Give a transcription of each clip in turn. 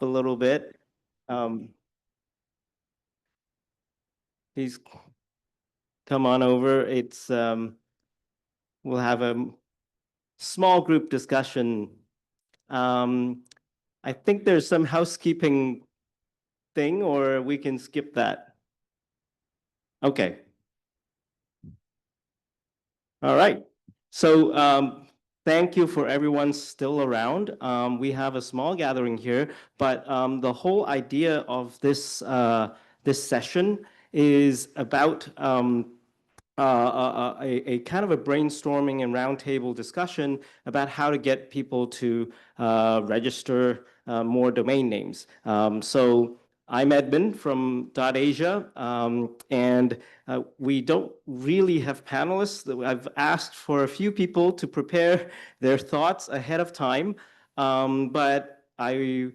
a little bit. Please come on over. We'll have a small group discussion. I think there's some housekeeping thing, or we can skip that. Okay. All right. So thank you for everyone still around. We have a small gathering here, but the whole idea of this session is about a kind of a brainstorming and roundtable discussion about how to get people to register more domain names. So I'm Edmund from .asia, and we don't really have panelists. I've asked for a few people to prepare their thoughts ahead of time, but thank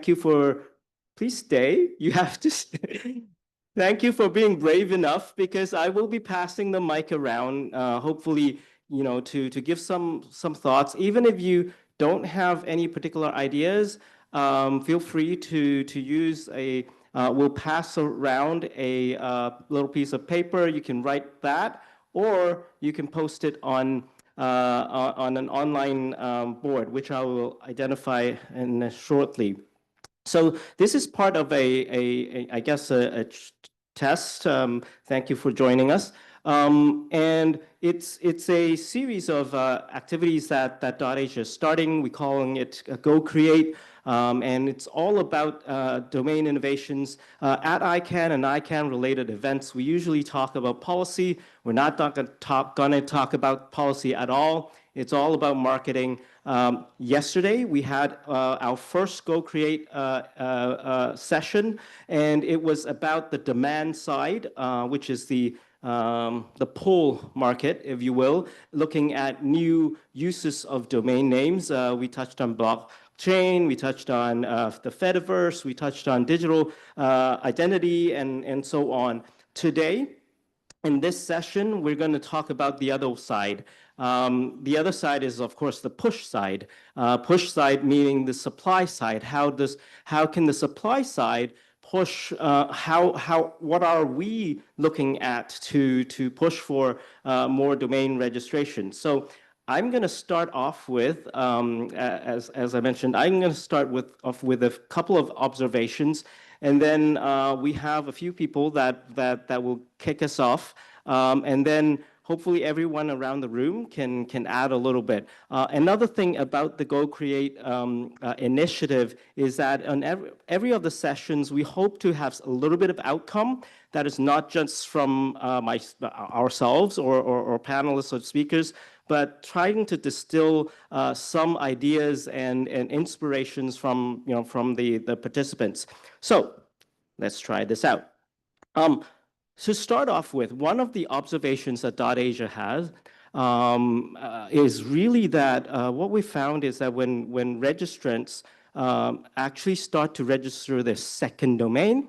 you for, please stay. You have to stay. Thank you for being brave enough, because I will be passing the mic around, hopefully, to give some thoughts. Even if you don't have any particular ideas, feel free to use we'll pass around a little piece of paper. You can write that, or you can post it on an online board, which I will identify shortly. So this is part of I guess, a test. Thank you for joining us. And it's a series of activities that .asia is starting. We're calling it GoCreate. And it's all about domain innovations at ICANN and ICANN-related events. We usually talk about policy. We're not going to talk about policy at all. It's all about marketing. Yesterday, we had our first GoCreate session, and it was about the demand side, which is the pull market, if you will, looking at new uses of domain names. We touched on blockchain, we touched on the Fediverse, we touched on digital identity, and so on. Today, in this session, we're going to talk about the other side. The other side is, of course, the push side. Push side meaning the supply side. How can the supply side push? What are we looking at to push for more domain registration? So I'm going to start off with, as I mentioned, I'm going to start off with a couple of observations, and then we have a few people that will kick us off, and then hopefully everyone around the room can add a little bit. Another thing about the GoCreate initiative is that on every of the sessions, we hope to have a little bit of outcome that is not just from ourselves or panelists or speakers, but trying to distill some ideas and inspirations from the participants. So let's try this out. To start off with, one of the observations that .asia has is really that what we found is that when registrants actually start to register their second domain,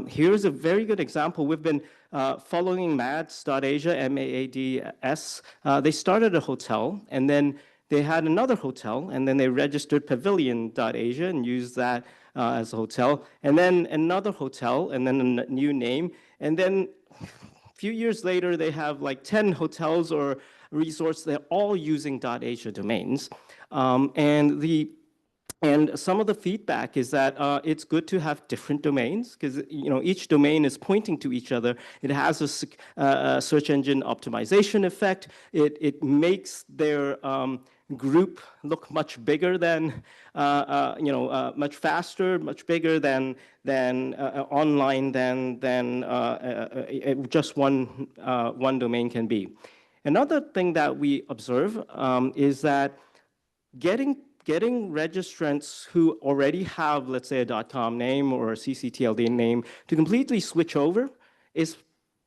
here's a very good example. We've been following Mads.asia, M-A-A-D-S. They started a hotel, and then they had another hotel, and then they registered Pavilion.asia and used that as a hotel, and then another hotel, and then a new name. And then a few years later, they have like 10 hotels or resorts. They're all using .asia domains. And some of the feedback is that it's good to have different domains, because each domain is pointing to each other. It has a search engine optimization effect. It makes their group look much bigger than, much faster, much bigger than online than just one domain can be. Another thing that we observe is that getting registrants who already have, let's say, a .com name or a ccTLD name to completely switch over is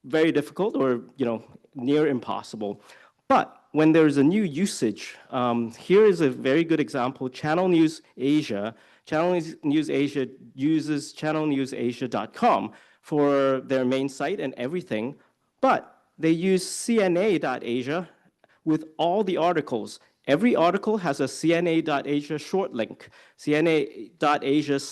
very difficult, or near impossible. But when there's a new usage, here is a very good example. Channel News Asia. Channel News Asia uses channelnewsasia.com for their main site and everything, but they use CNA.asia with all the articles. every article has a cna.asia short link, cna.asia /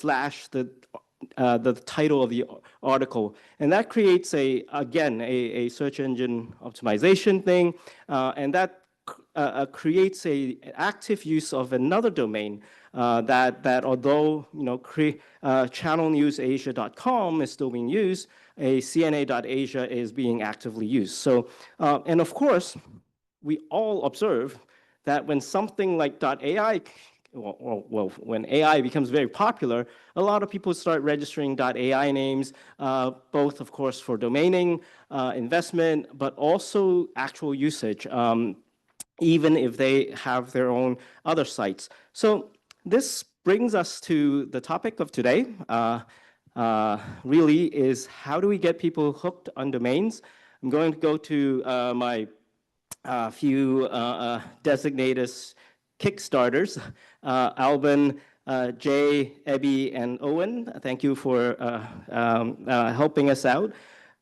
the title of the article. And that creates again, a search engine optimization thing. And that creates an active use of another domain that although, channelnewsasia.com is still being used, a cna.asia is being actively used. So, and of course, we all observe that when something like .ai, well, when AI becomes very popular, a lot of people start registering .ai names, both, of course, for domaining, investment, but also actual usage, even if they have their own other sites. So this brings us to the topic of today, really is how do we get people hooked on domains? I'm going to go to my few designated Kickstarters, Alban, Jay, Ebby, and Owen. Thank you for helping us out.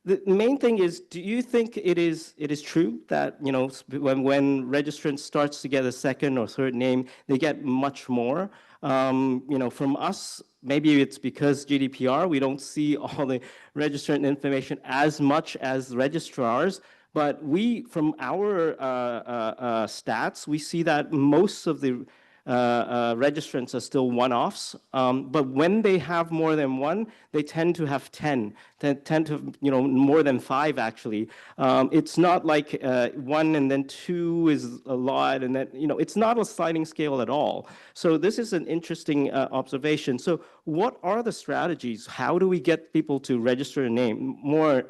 The main thing is, do you think it is true that when registrant starts to get a second or third name, they get much more? From us, maybe it's because GDPR, we don't see all the registrant information as much as registrars. But from our stats, we see that most of the registrants are still one-offs. But when they have more than one, they tend to have 10, they tend to, more than 5 actually. It's not like 1 and then 2 is a lot, and then, it's not a sliding scale at all. So this is an interesting observation. So what are the strategies? How do we get people to register a name more?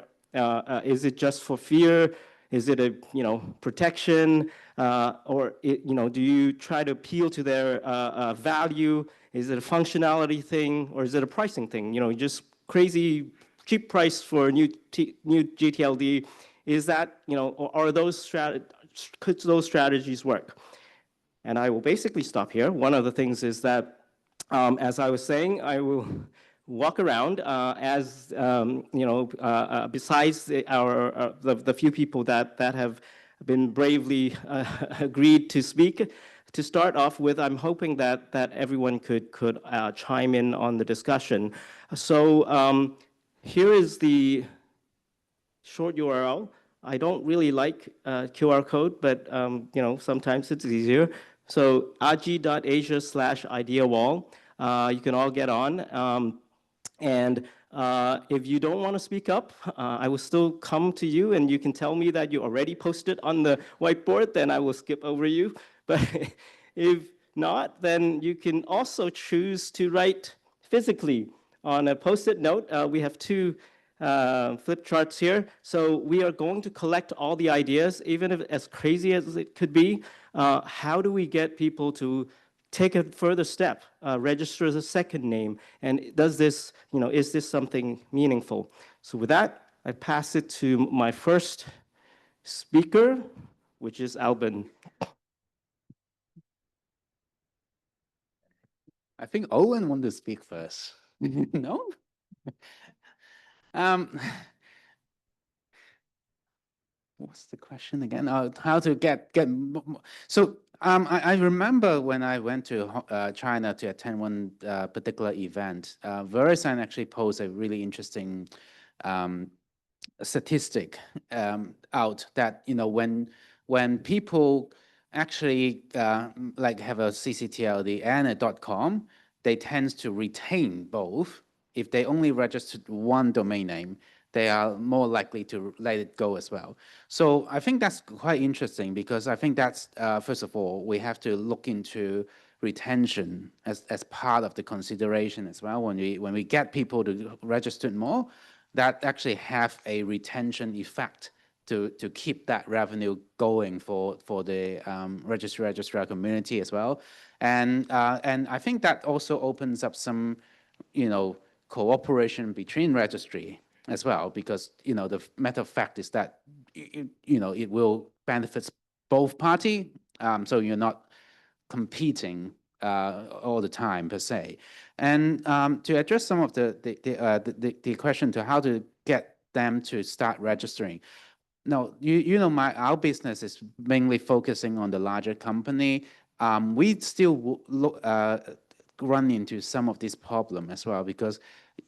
Is it just for fear? Is it a protection? Or do you try to appeal to their value? Is it a functionality thing, or is it a pricing thing? Just crazy cheap price for new gTLD. Is that or are could those strategies work? And I will basically stop here. One of the things is that, as I was saying, I will walk around besides the few people that have been bravely agreed to speak. To start off with, I'm hoping that everyone could chime in on the discussion. So here is the short URL. I don't really like QR code, but sometimes it's easier. So ag.asia/ideawall. You can all get on. And if you don't want to speak up, I will still come to you and you can tell me that you already posted on the whiteboard, then I will skip over you. But if not, then you can also choose to write physically on a post-it note. We have 2 flip charts here. So we are going to collect all the ideas, even if as crazy as it could be. How do we get people to take a further step, register as a second name, and does this, is this something meaningful? So with that, I pass it to my first speaker, which is Alban. I think Owen wanted to speak first. No? What's the question again? How to get so I remember when I went to China to attend one particular event, VeriSign actually posed a really interesting statistic out that when people actually like have a ccTLD and a .com, they tend to retain both. If they only registered one domain name, they are more likely to let it go as well. So I think that's quite interesting, because I think that's, first of all, we have to look into retention as part of the consideration as well. When we get people to register more, that actually have a retention effect to keep that revenue going for the registrar community as well. And I think that also opens up some, cooperation between registry as well, because the matter of fact is that it will benefit both parties, so you're not competing all the time per se. And to address some of the question to how to get them to start registering, No, our business is mainly focusing on the larger company. We still run into some of this problem as well because,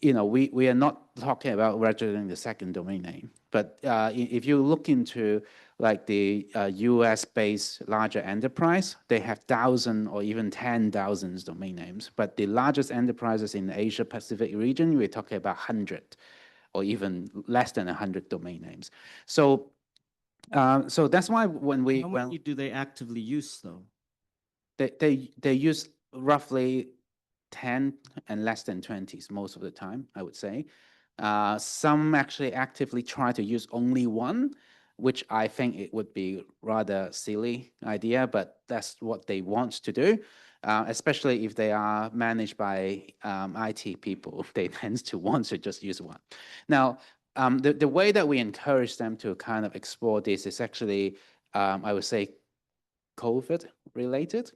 we are not talking about registering the second domain name. But if you look into like the US-based larger enterprise, they have thousands or even 10,000 domain names. But the largest enterprises in the Asia Pacific region, we're talking about 100 or even less than 100 domain names. So that's why How many do they actively use though? They use roughly 10 and less than 20s most of the time, I would say. Some actually actively try to use only one, which I think it would be rather silly idea, but that's what they want to do. Especially if they are managed by IT people, they tend to want to just use one. Now, the way that we encourage them to kind of explore this is actually, I would say, COVID related.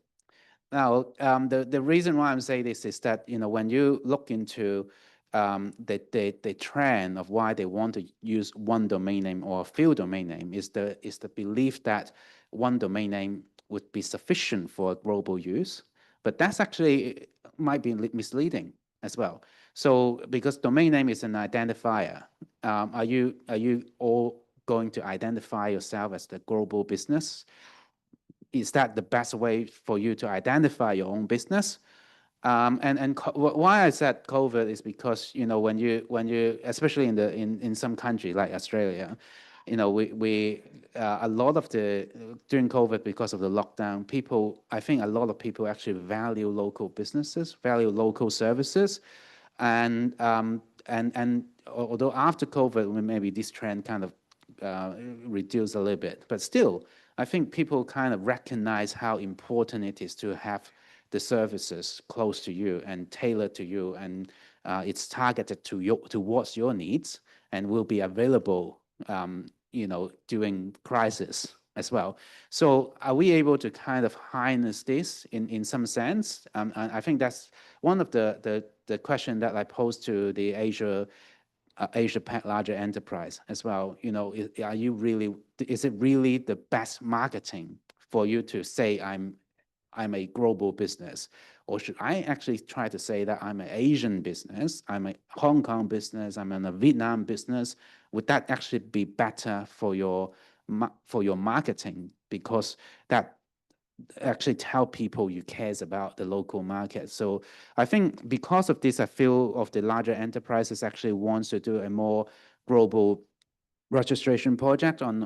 Now, the reason why I'm saying this is that, when you look into the trend of why they want to use one domain name or a few domain name is the belief that one domain name would be sufficient for global use, but that's actually might be misleading as well. So because domain name is an identifier, are you all going to identify yourself as the global business? Is that the best way for you to identify your own business? Why I said COVID is because when you especially in some country like Australia, we a lot of during COVID, because of the lockdown, I think a lot of people actually value local businesses, value local services, and although after COVID maybe this trend kind of reduced a little bit, but still I think people kind of recognize how important it is to have the services close to you and tailored to you, and it's targeted towards your needs and will be available, during crisis as well. So are we able to kind of harness this in some sense? And I think that's one of the question that I posed to the Asia Pac larger enterprise as well. Is it really the best marketing for you to say I'm a global business, or should I actually try to say that I'm an Asian business, I'm a Hong Kong business, I'm a Vietnam business? Would that actually be better for your marketing, because that actually tell people you cares about the local market? So I think because of this, I feel of the larger enterprises actually wants to do a more global registration project on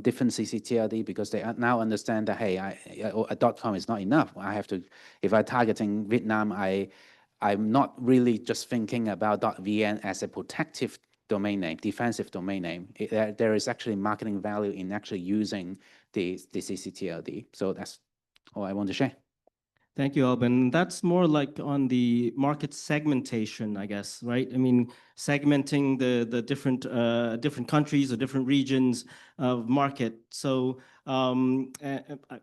different ccTLD, because they now understand that, hey, a .com is not enough. I have to, if I'm targeting Vietnam, I'm not really just thinking about .vn as a protective domain name, defensive domain name. There is actually marketing value in actually using the ccTLD. So that's all I want to share. Thank you, Alban. That's more like on the market segmentation, I guess, right? I mean, segmenting the different countries or different regions of market. So I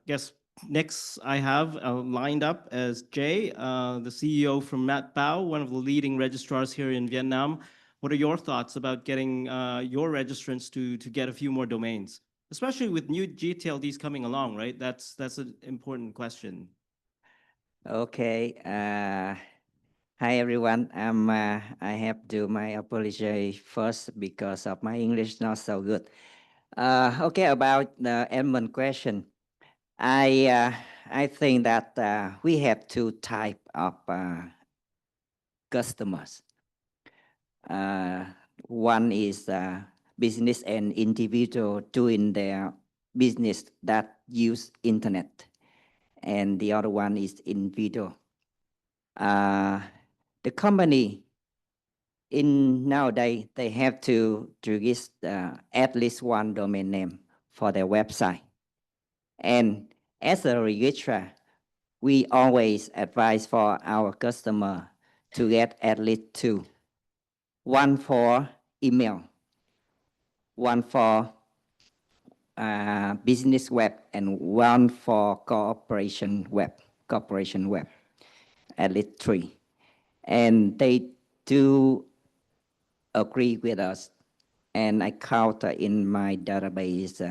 guess next I have lined up as Jay, the CEO from Mat Bao, one of the leading registrars here in Vietnam. What are your thoughts about getting your registrants to get a few more domains, especially with new gTLDs coming along, right? That's an important question. Okay. Hi everyone. I have to my apology first because of my English not so good. Okay, about the Edmund question, I think that we have two type of customers. One is business and individual doing their business that use internet, and the other one is individual. The company in nowadays they have to register at least one domain name for their website, and as a registrar, we always advise for our customer to get at least two: one for email, one for business web, and one for corporation web. At least three, and they do agree with us and I count in my database,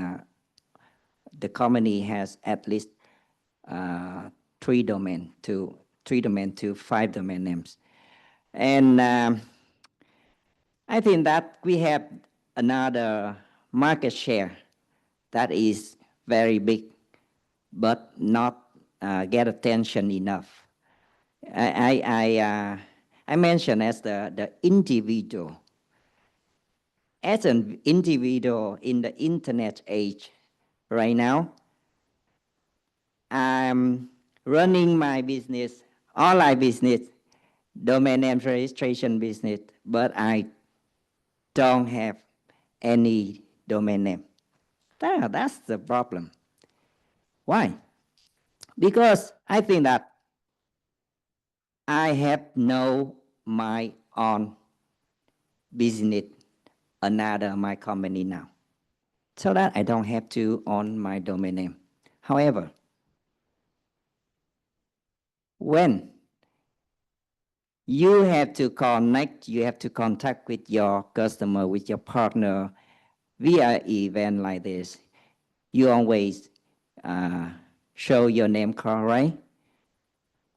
the company has at least 3 domain to 5 domain names. And I think that we have another market share that is very big, but not get attention enough. I mentioned as the individual. As an individual in the internet age right now, I'm running my business, online business, domain name registration business, but I don't have any domain name. That's the problem. Why? Because I think that I have no my own business, another my company now, so that I don't have to own my domain name. However, when you have to connect, you have to contact with your customer, with your partner via event like this, you always show your name card, right?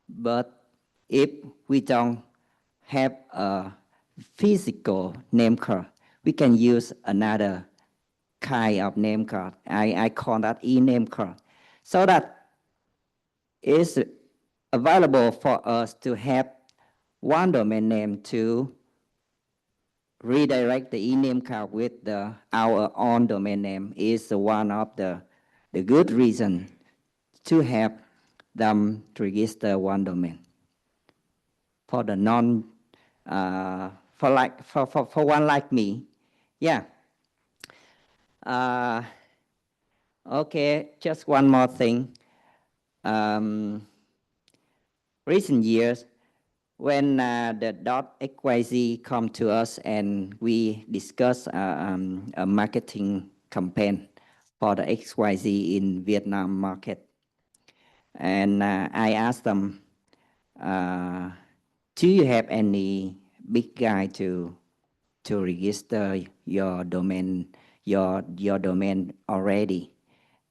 But if we don't have a physical name card, we can use another kind of name card. I call that e-name card. So that it's available for us to have one domain name to redirect the e-name card with our own domain name is one of the good reason to have them register one domain. For the for one like me, yeah. Okay, just one more thing. Recent years, when the .xyz come to us and we discuss a marketing campaign for the XYZ in Vietnam market, and I asked them, do you have any big guy to register your domain domain already?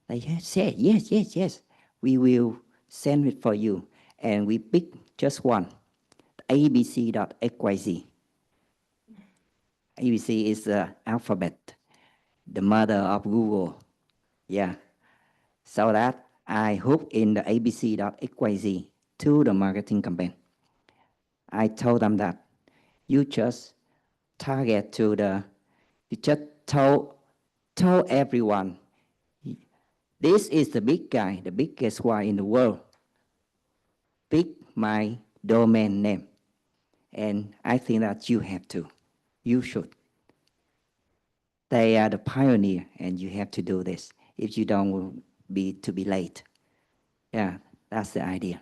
They said yes. We will send it for you, and we pick just one, abc.xyz. ABC is the alphabet, the mother of Google. Yeah. So that I hook in the abc.xyz to the marketing campaign. I told them that you just target to you just told everyone, this is the big guy, the biggest one in the world. Pick my domain name. And I think that you have to. You should. They are the pioneer, and you have to do this. If you don't, will be late. Yeah, that's the idea.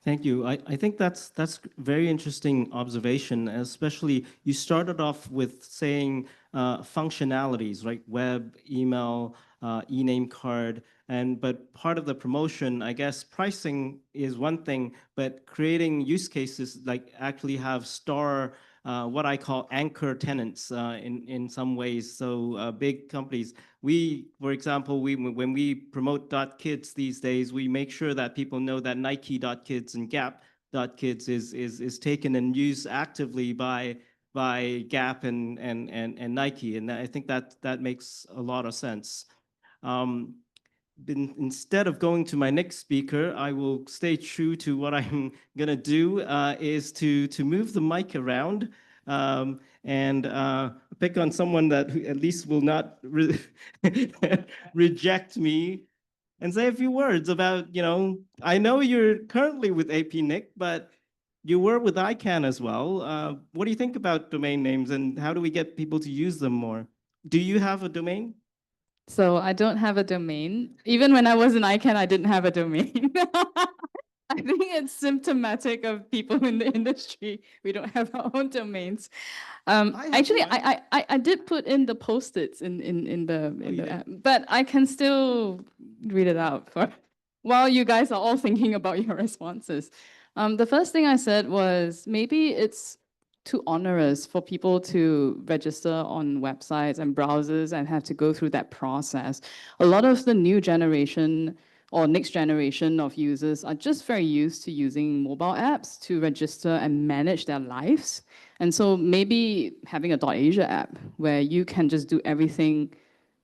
Thank you. I think that's very interesting observation, especially you started off with saying functionalities, right? Web, email, e-name card, but part of the promotion, I guess pricing is one thing, but creating use cases like actually have what I call anchor tenants in some ways. So big companies, for example, when we promote .kids these days, we make sure that people know that Nike.kids and Gap.kids is taken and used actively by Gap and Nike, and I think that makes a lot of sense. Instead of going to my next speaker, I will stay true to what I'm gonna do is to move the mic around and pick on someone that at least will not reject me and say a few words about, I know you're currently with AP Nick, but you were with ICANN as well. What do you think about domain names and how do we get people to use them more? Do you have a domain? So I don't have a domain. Even when I was in ICANN, I didn't have a domain. I think it's symptomatic of people in the industry. We don't have our own domains. Actually, I did put in the post-its in the app, but I can still read it out while you guys are all thinking about your responses. The first thing I said was maybe it's too onerous for people to register on websites and browsers and have to go through that process. A lot of the new generation or next generation of users are just very used to using mobile apps to register and manage their lives. And so maybe having a .asia app where you can just do everything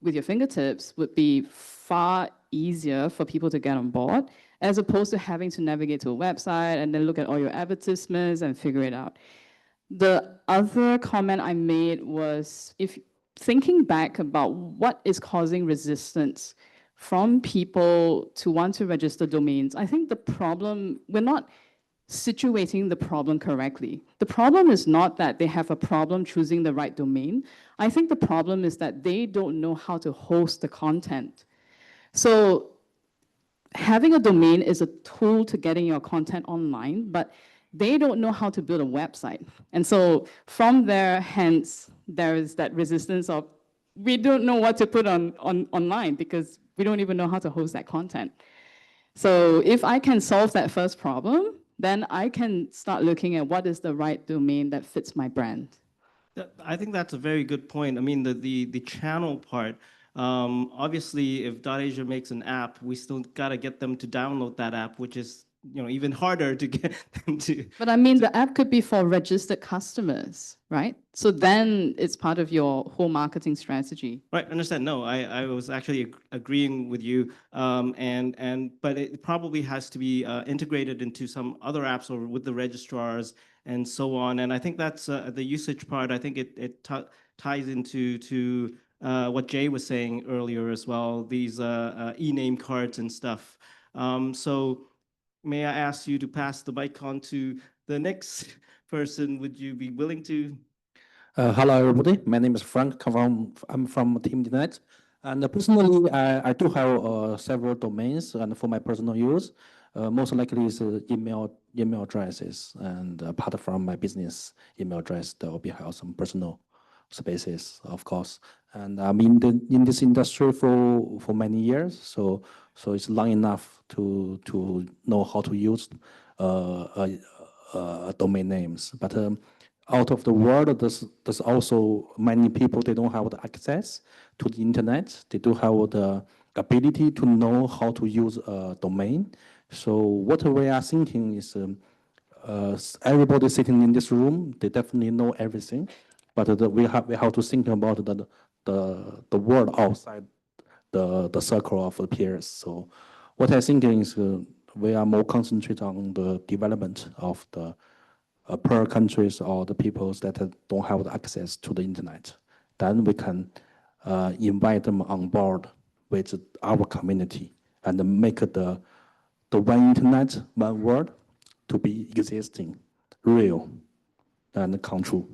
with your fingertips would be far easier for people to get on board, as opposed to having to navigate to a website and then look at all your advertisements and figure it out. The other comment I made was, if thinking back about what is causing resistance from people to want to register domains, I think the problem, we're not situating the problem correctly. The problem is not that they have a problem choosing the right domain. I think the problem is that they don't know how to host the content. So having a domain is a tool to getting your content online, but they don't know how to build a website. And so from there, hence, there is that resistance of, we don't know what to put online because we don't even know how to host that content. So if I can solve that first problem, then I can start looking at what is the right domain that fits my brand. I think that's a very good point. I mean, the channel part, obviously, if .asia makes an app, we still got to get them to download that app, which is, you know, even harder to get them to. But I mean, the app could be for registered customers, right? So then it's part of your whole marketing strategy. Right, understand. No, I was actually agreeing with you, but it probably has to be integrated into some other apps or with the registrars and so on. And I think that's the usage part. I think it ties into what Jay was saying earlier as well. These e-name cards and stuff. So may I ask you to pass the mic on to the next person? Would you be willing to? Hello, everybody. My name is Frank. I'm from Team Internet. And personally, I do have several domains, and for my personal use, most likely is email addresses. And apart from my business email address, there will be have some personal spaces, of course. And I'm in this industry for many years, so it's long enough to know how to use domain names. But out of the world, there's also many people, they don't have the access to the internet. They do have the ability to know how to use a domain. So what we are thinking is everybody sitting in this room, they definitely know everything, but we have to think about the world outside the circle of the peers. So what I think is we are more concentrated on the development of the per countries or the peoples that don't have the access to the internet. Then we can invite them on board with our community and make the one internet, one world to be existing, real, and come true.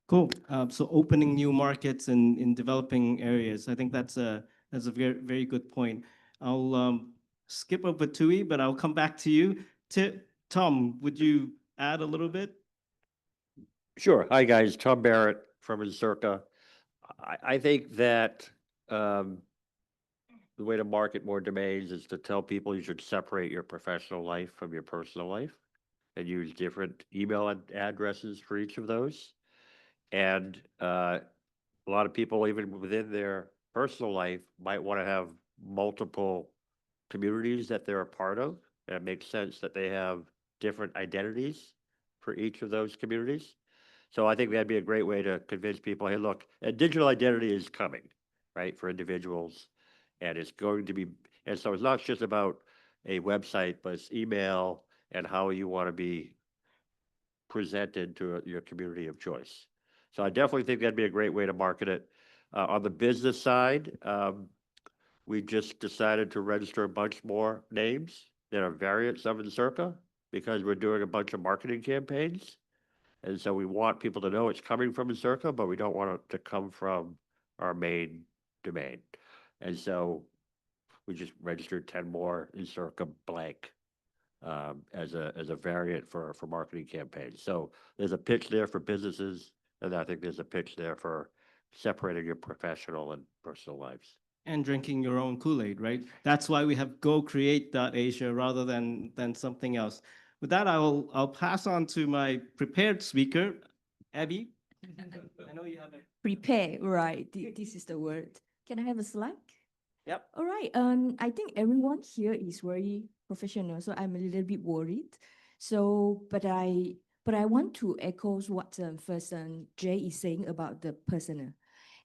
Cool. So opening new markets in developing areas, I think that's a very, very good point. I'll skip over Tui, but I'll come back to you. Tom, would you add a little bit? Sure. Hi, guys. Tom Barrett from Encirca. I think that the way to market more domains is to tell people you should separate your professional life from your personal life and use different email addresses for each of those. And a lot of people, even within their personal life, might want to have multiple communities that they're a part of. And it makes sense that they have different identities for each of those communities. So I think that'd be a great way to convince people, hey, look, a digital identity is coming, right, for individuals. And it's going to be, and so it's not just about a website, but it's email and how you want to be presented to your community of choice. So I definitely think that'd be a great way to market it. On the business side, we just decided to register a bunch more names that are variants of Encirca because we're doing a bunch of marketing campaigns. And so we want people to know it's coming from Encirca, but we don't want it to come from our main domain. And so we just registered 10 more Encirca blank as a variant for marketing campaigns. So there's a pitch there for businesses, and I think there's a pitch there for separating your professional and personal lives. And drinking your own Kool-Aid, right? That's why we have GoCreate.Asia rather than something else. With that, I'll pass on to my prepared speaker, Abby, I know you have a. Prepare, right? This is the word. Can I have a slide? Yep. All right. I think everyone here is very professional, so I'm a little bit worried. So, but I want to echo what first Jay is saying about the personal,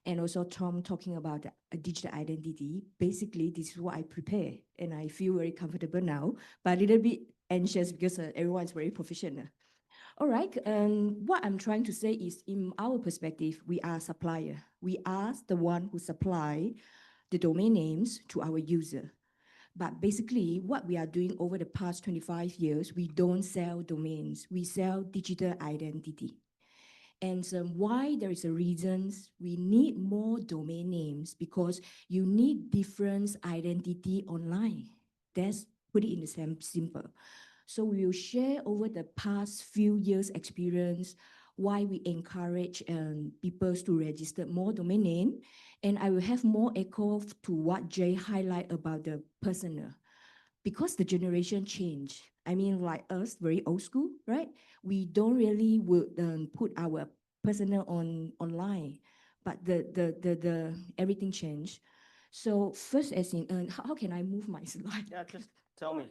and also Tom talking about a digital identity. Basically, this is what I prepare, and I feel very comfortable now, but a little bit anxious because everyone is very professional. All right, what I'm trying to say is, in our perspective, we are supplier. We are the one who supply the domain names to our user. But basically, what we are doing over the past 25 years, we don't sell domains. We sell digital identity. And why there is a reasons we need more domain names, because you need different identity online. That's put it in the same simple. So we will share over the past few years experience why we encourage people to register more domain name. And I will have more echo to what Jay highlight about the personal. Because the generation change. I mean, like us, very old school, right? We don't really would put our personal online, but the everything changed. So first, as in, how can I move my slide? Yeah, just tell me.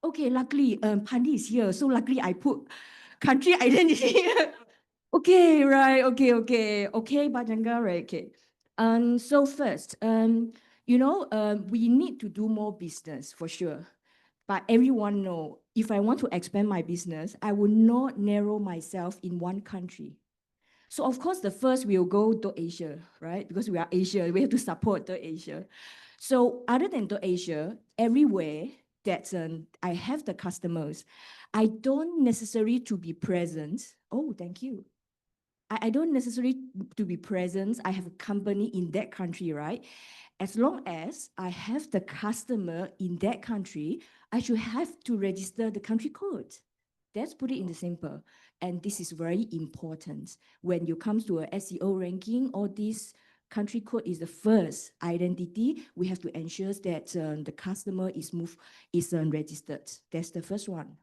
Okay, luckily, Pandi is here. So luckily, I put country identity. Okay, right. Okay, Bajanga, right? Okay. So first, we need to do more business for sure. But everyone know, if I want to expand my business, I will not narrow myself in one country. So of course, the first we'll go to Asia, right? Because we are Asia, we have to support the Asia. So other than to Asia, everywhere that I have the customers, I don't necessarily to be present. Oh, thank you. I don't necessarily to be present. I have a company in that country, right? As long as I have the customer in that country, I should have to register the country code. Let's put it in the simple. And this is very important. When you come to a SEO ranking, all this country code is the first identity. We have to ensure that the customer is registered. That's the first one.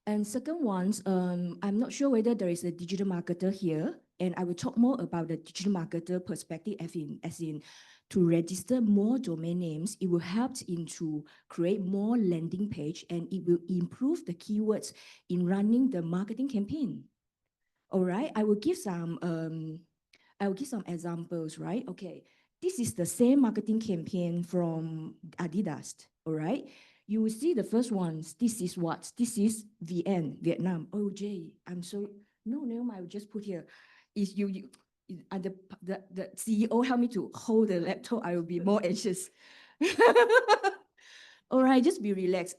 And second one, I'm not sure whether there is a digital marketer here, and I will talk more about the digital marketer perspective as in to register more domain names. It will help to create more landing page, and it will improve the keywords in running the marketing campaign. All right, I will give some examples, right? Okay, this is the same marketing campaign from Adidas, all right? You will see the first ones. This is what? This is VN, Vietnam. Oh, Jay, I'm so, no, never mind, I will just put here. Is the CEO help me to hold the laptop, I will be more anxious. All right, just be relaxed.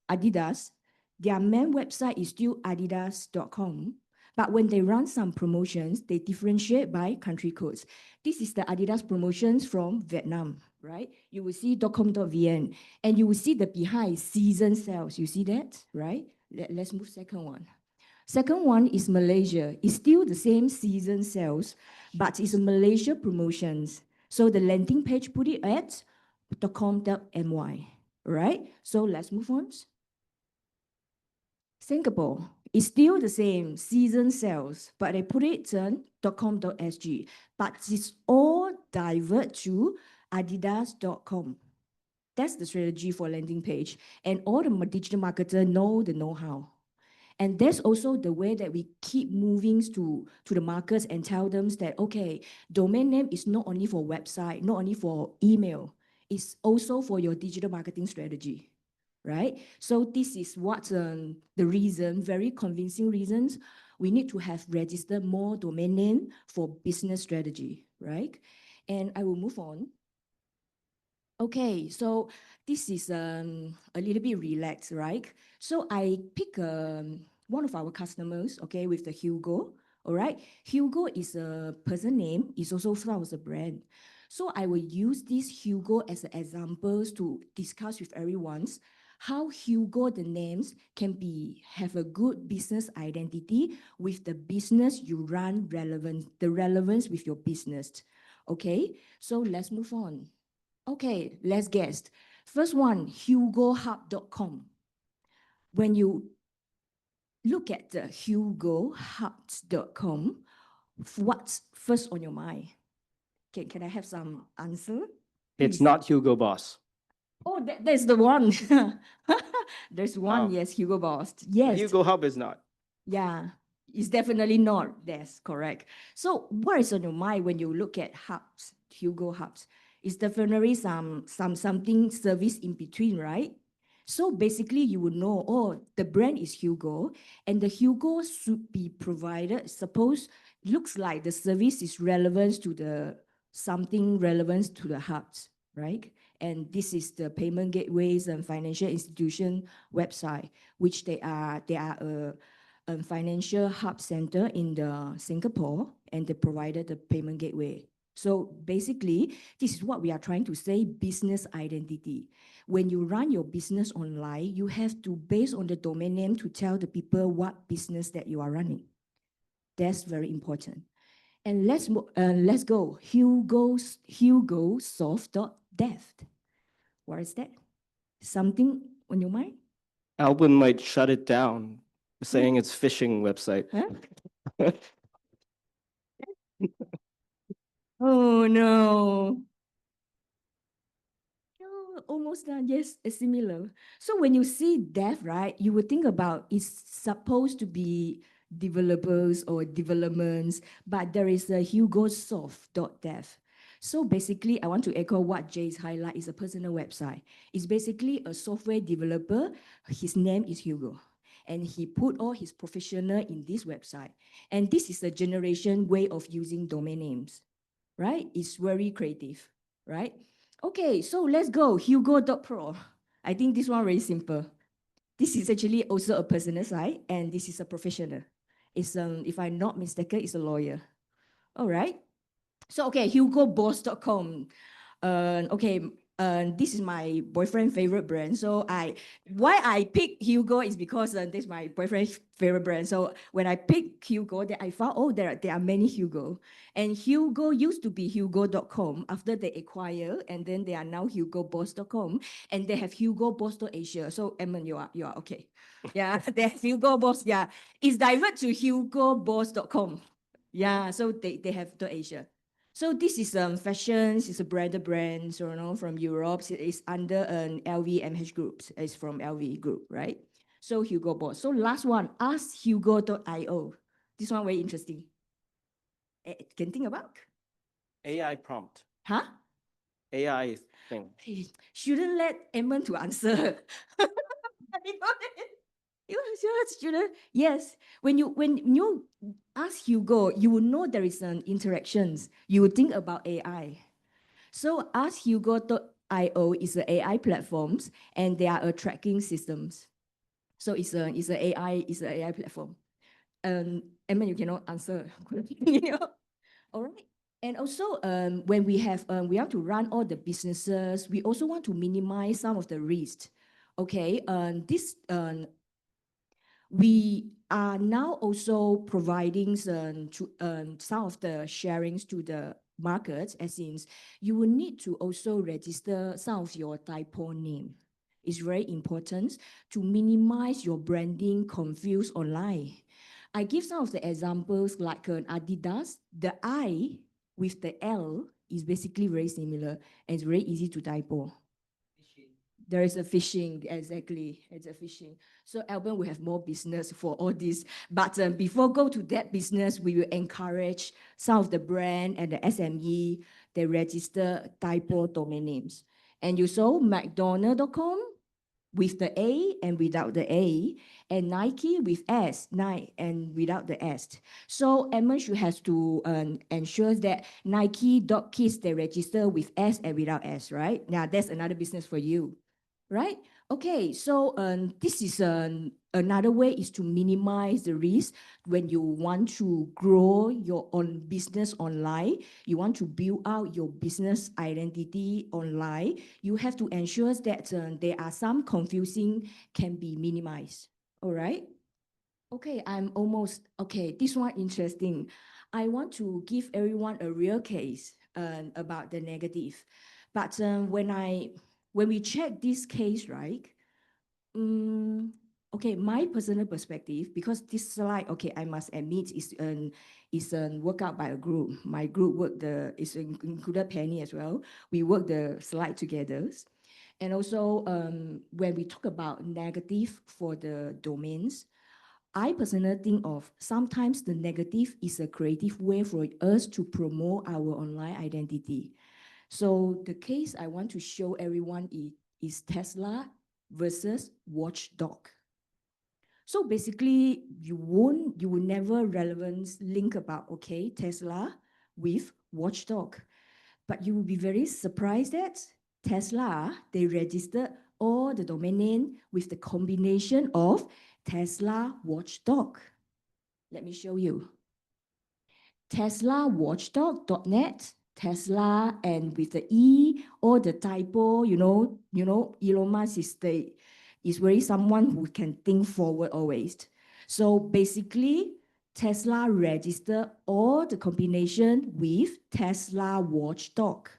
Adidas, their main website is still adidas.com. But when they run some promotions, they differentiate by country codes. This is the Adidas promotions from Vietnam, right? You will see .com.vn, and you will see the behind season sales. You see that, right? Let's move second one. Second one is Malaysia. It's still the same season sales, but it's a Malaysia promotions. So the landing page put it at .com.my, right? So let's move on. Singapore is still the same season sales, but they put it on .com.sg, but it's all divert to adidas.com. That's the strategy for landing page, and all the digital marketers know the know-how. And that's also the way that we keep moving to the markets and tell them that, okay, domain name is not only for website, not only for email, it's also for your digital marketing strategy, right? So this is what the reason, very convincing reasons, we need to have registered more domain name for business strategy, right? And I will move on. Okay, so this is a little bit relaxed, right? So I pick one of our customers, okay, with the Hugo, all right? Hugo is a person name, it's also from a brand. So I will use this Hugo as examples to discuss with everyone how Hugo, the names, can have a good business identity with the business you run the relevance with your business, okay? So let's move on. Okay, let's guess. First one, hugohub.com. When you look at the hugohubs.com, what's first on your mind? Can I have some answer? It's Please. not Hugo Boss. Oh, there's the one. There's one, Oh. yes, Hugo Boss. Yes. Hugo Hub is not. Yeah, it's definitely not. That's correct. So what is on your mind when you look at hubs, Hugo hubs? It's definitely something service in between, right? So basically you would know, oh, the brand is Hugo, and the Hugo should be provided. Suppose looks like the service is relevant to the something relevant to the hubs, right? And this is the payment gateways and financial institution website, which they are a financial hub center in the Singapore, and they provided the payment gateway. So basically, this is what we are trying to say, business identity. When you run your business online, you have to, based on the domain name, to tell the people what business that you are running. That's very important. And let's go. Hugosoft.dev. What is that? Something on your mind? Albin might shut it down, saying it's phishing website. Huh? Oh no. Oh, almost done. Yes, it's similar. So when you see dev, right, you would think about it's supposed to be developers or developments, but there is a hugosoft.dev. So basically, I want to echo what Jay's highlight is a personal website. It's basically a software developer. His name is Hugo. And he put all his professional in this website. And this is a generation way of using domain names, right? It's very creative, right? Okay, so let's go. Hugo.pro. I think this one very simple. This is actually also a personal site, and this is a professional. It's if I'm not mistaken, it's a lawyer. All right. So okay, hugoboss.com. Okay, this is my boyfriend's favorite brand. So why I pick Hugo is because this is my boyfriend's favorite brand. So when I picked Hugo, then I found, oh, there are many Hugo. And Hugo used to be hugo.com after they acquire, and then they are now hugoboss.com, and they have hugoboss.asia. So Edmund, you are okay. Yeah, they have Hugo Boss. Yeah, it's divert to hugoboss.com. Yeah, so they have .asia. So this is fashions. It's a branded brand, so, from Europe. It's under an LVMH group. It's from LV group, right? So Hugo Boss. So last one, askhugo.io. This one very interesting. Can think about? AI prompt. Huh? AI thing. Hey, shouldn't let Edmund to answer. Yes. When you ask Hugo, you will know there is an interactions. You will think about AI. So askhugo.io is an AI platforms, and they are a tracking systems. So it's an AI platform. Emma, you cannot answer. All right. And also, when we have to run all the businesses, we also want to minimize some of the risks. Okay. We are now also providing some of the sharings to the markets, as in you will need to also register some of your typo name. It's very important to minimize your branding confuse online. I give some of the examples like Adidas, the I with the L is basically very similar, and it's very easy to typo. There is a phishing, exactly. It's a phishing. So Alban will have more business for all this. But before go to that business, we will encourage some of the brand and the SME, they register typo domain names. And you saw McDonald.com with the A and without the A, and Nike with S, Nike, and without the S. So Emma should have to ensure that Nike.kids, they register with S and without S, right? Now that's another business for you. Right? Okay, so this is another way is to minimize the risk when you want to grow your own business online. You want to build out your business identity online. You have to ensure that there are some confusing can be minimized. All right? Okay, I'm almost, okay, this one interesting. I want to give everyone a real case about the negative. But when we check this case, right? Okay, my personal perspective, because this slide, okay, I must admit, is a workout by a group. My group included Penny as well. We work the slide together. And also, when we talk about negative for the domains, I personally think of sometimes the negative is a creative way for us to promote our online identity. So the case I want to show everyone is Tesla versus Watchdog. So basically, you will never relevance link about, okay, Tesla with Watchdog. But you will be very surprised that Tesla, they registered all the domain name with the combination of Tesla Watchdog. Let me show you. TeslaWatchdog.net, Tesla, and with the E or the typo, Elon Musk is really someone who can think forward always. So basically, Tesla registered all the combination with Tesla Watchdog,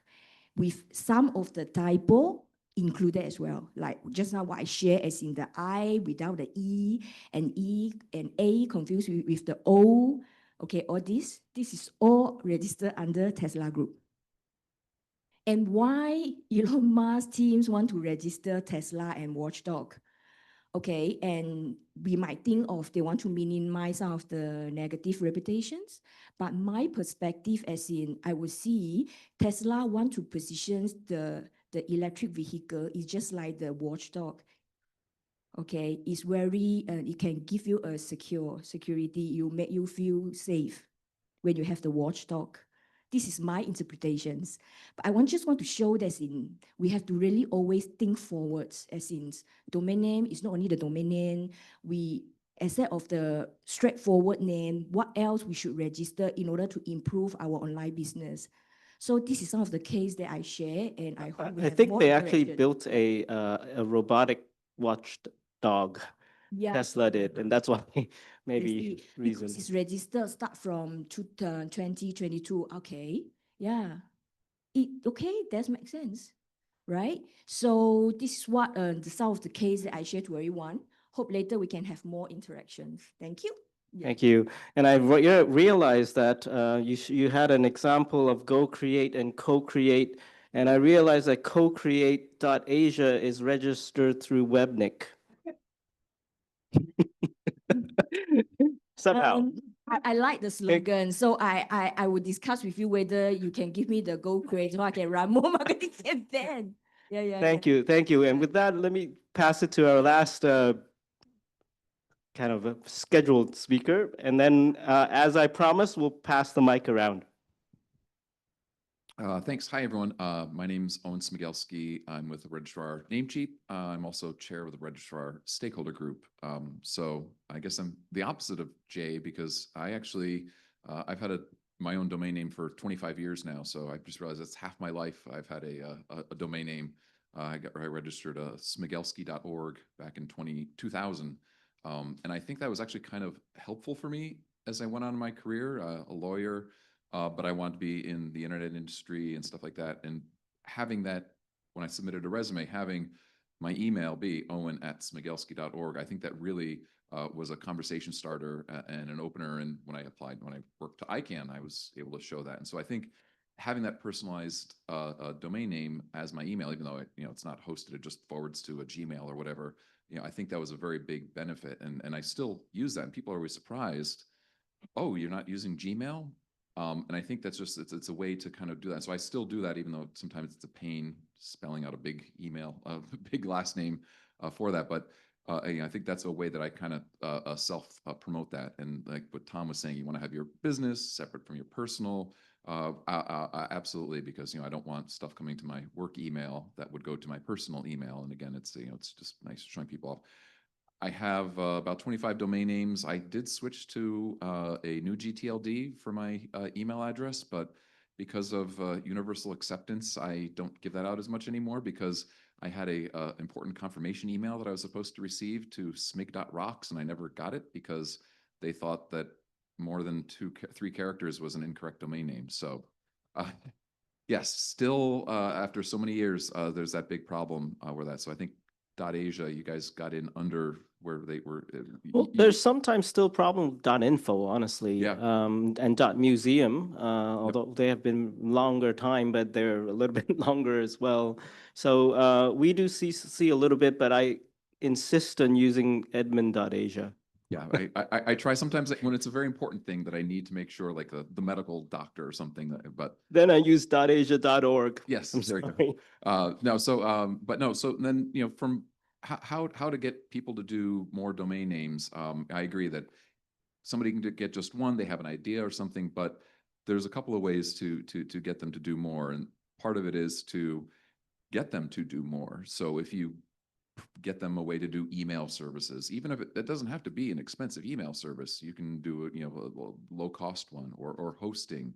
with some of the typo included as well. Like just now what I share as in the I without the E and A confused with the O. Okay, all this is all registered under Tesla Group. And why Elon Musk teams want to register Tesla and Watchdog? Okay, and we might think of they want to minimize some of the negative reputations, but my perspective as in I would see Tesla want to position the electric vehicle is just like the Watchdog. Okay, it's very, it can give you a security, you make you feel safe when you have the Watchdog. This is my interpretations. But I just want to show that we have to really always think forwards, as in domain name is not only the domain name, instead of the straightforward name, what else we should register in order to improve our online business. So this is some of the case that I share, and I hope we I have think more they actually interaction. built a robotic watchdog. Yeah. Tesla did, and that's why You maybe see, reason. because it's registered start from 2022. Okay, yeah, okay, that makes sense, right? So this is what some of the case that I share to everyone. Hope later we can have more interactions. Thank you. Yeah. Thank you. And I realized that you had an example of GoCreate and CoCreate, and I realized that CoCreate.asia is registered through Webnick. Somehow. I like the slogan, so I would discuss with you whether you can give me the GoCreate so I can run more marketing campaign. Yeah. Thank you. And with that, let me pass it to our last kind of a scheduled speaker, and then as I promised, we'll pass the mic around. Thanks. Hi, everyone. My name's Owen Smigelski. I'm with the registrar Namecheap. I'm also chair of the registrar stakeholder group. So I guess I'm the opposite of Jay, because I actually, I've had my own domain name for 25 years now. So I just realized that's half my life. I've had a domain name. I registered smigelski.org back in 2000. And I think that was actually kind of helpful for me as I went on in my career, a lawyer. But I wanted to be in the internet industry and stuff like that. And having that, when I submitted a resume, having my email be owen@smigelski.org, I think that really was a conversation starter and an opener. And when I worked to ICANN, I was able to show that. And so I think having that personalized domain name as my email, even though it's not hosted, it just forwards to a Gmail or whatever, I think that was a very big benefit. And I still use that. And people are always surprised, oh, you're not using Gmail? And I think that's just, it's a way to kind of do that. So I still do that, even though sometimes it's a pain spelling out a big email, a big last name for that. But I think that's a way that I kind of self-promote that. And like what Tom was saying, you want to have your business separate from your personal. Absolutely, because I don't want stuff coming to my work email that would go to my personal email. And again, it's it's just nice showing people off. I have about 25 domain names. I did switch to a new gTLD for my email address, but because of universal acceptance, I don't give that out as much anymore, because I had a important confirmation email that I was supposed to receive to smig.rocks, and I never got it because they thought that more than 3 characters was an incorrect domain name. So yes, still after so many years, there's that big problem with that. So I think .asia, you guys got in under where they were. Well, there's sometimes still problem with .info, honestly. Yeah. And .museum, although they have been longer time, but they're a little bit longer as well. So we do see a little bit, but I insist on using admin.asia. Yeah, I try sometimes when it's a very important thing that I need to make sure, like the medical doctor or something, but Then I use .asia.org. yes, I'm there you sorry. go. No, so but no, so then from how to get people to do more domain names. I agree that somebody can get just one, they have an idea or something, but there's a couple of ways to get them to do more, and part of it is to get them to do more. So if you get them a way to do email services, even if it doesn't have to be an expensive email service, you can do a low cost one, or hosting.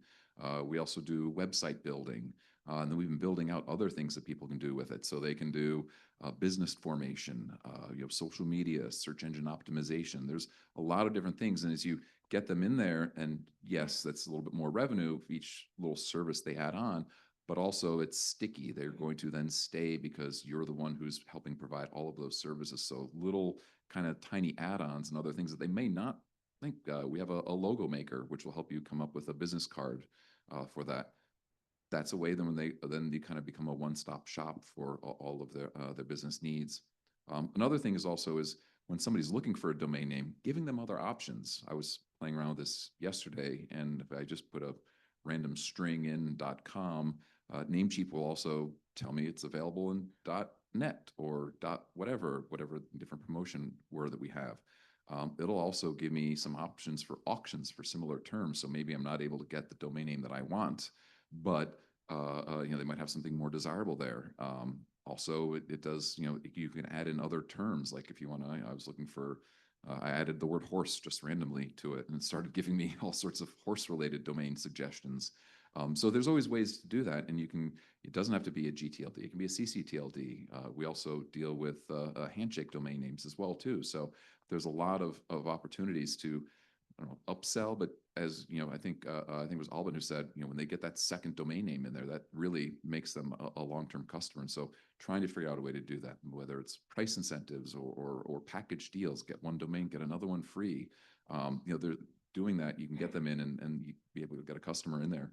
We also do website building, and then we've been building out other things that people can do with it. So they can do business formation, social media, search engine optimization. There's a lot of different things, and as you get them in there, and yes, that's a little bit more revenue for each little service they add on, but also it's sticky. They're going to then stay because you're the one who's helping provide all of those services. So little kind of tiny add-ons and other things that they may not think. We have a logo maker, which will help you come up with a business card for that. That's a way then you kind of become a one-stop shop for all of their business needs. Another thing is when somebody's looking for a domain name, giving them other options. I was playing around with this yesterday, and if I just put a random string in .com, Namecheap will also tell me it's available in .net or whatever different promotion word that we have. It'll also give me some options for auctions for similar terms. So maybe I'm not able to get the domain name that I want, but they might have something more desirable there. Also, it does, you can add in other terms. Like if you want to, I was looking for, I added the word horse just randomly to it, and it started giving me all sorts of horse-related domain suggestions. So there's always ways to do that, and it doesn't have to be a gTLD. It can be a ccTLD. We also deal with handshake domain names as well too. So there's a lot of opportunities to, I don't know, upsell, but as I think it was Alban who said, when they get that second domain name in there, that really makes them a long-term customer. And so trying to figure out a way to do that, whether it's price incentives or package deals, get one domain, get another one free. They're doing that. You can get them in and you be able to get a customer in there.